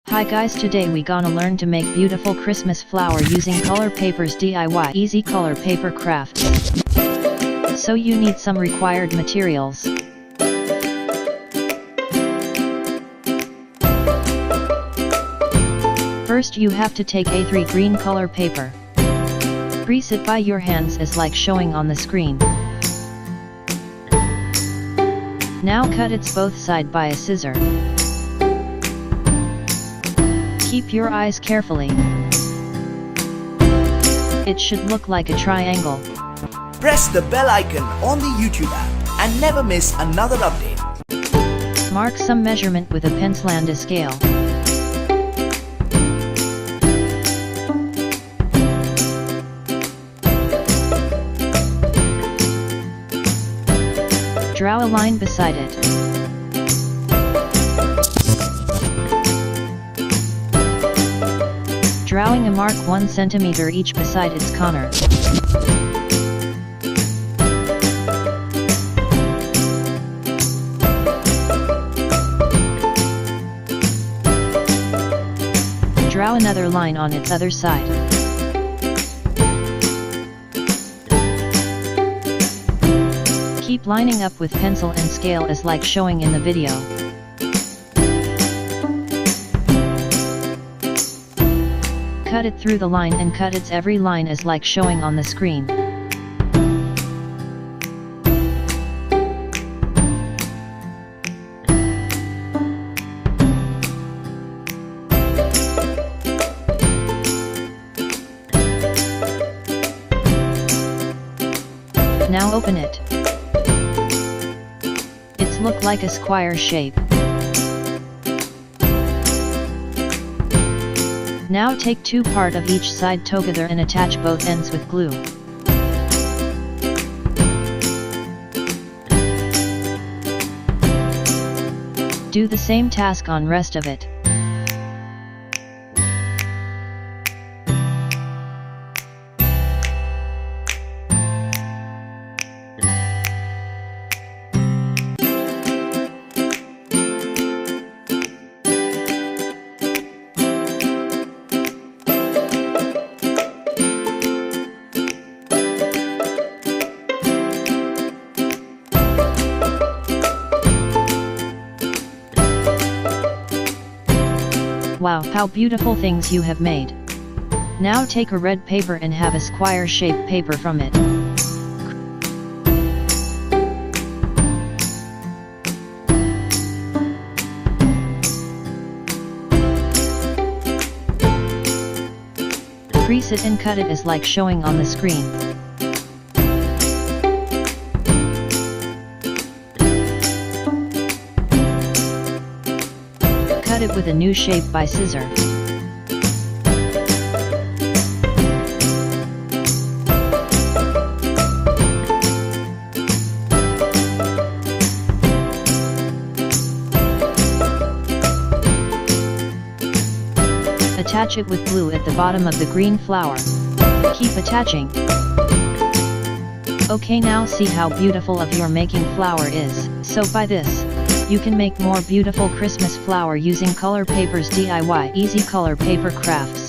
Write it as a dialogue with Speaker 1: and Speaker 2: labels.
Speaker 1: Hi guys, today we gonna learn to make beautiful Christmas flower using color papers DIY easy color paper crafts. So you need some required materials. First you have to take A3 green color paper. Grease it by your hands as like showing on the screen. Now cut its both side by a scissor. Keep your eyes carefully. It should look like a triangle.
Speaker 2: Press the bell icon on the YouTube app and never miss another update.
Speaker 1: Mark some measurement with a pencil and a scale. Draw a line beside it. Drawing a mark 1 cm each beside its corner. Draw another line on its other side. Keep lining up with pencil and scale as like showing in the video. Cut it through the line and cut its every line as like showing on the screen. Now open it. It's look like a square shape. Now take 2 parts of each side together and attach both ends with glue. Do the same task on rest of it. Wow, how beautiful things you have made. Now take a red paper and have a square shaped paper from it. Crease it and cut it as like showing on the screen. Cut it with a new shape by scissor. Attach it with glue at the bottom of the green flower. Keep attaching. Okay, now see how beautiful of your making flower is. So by this, you can make more beautiful Christmas flower using color papers DIY easy color paper crafts.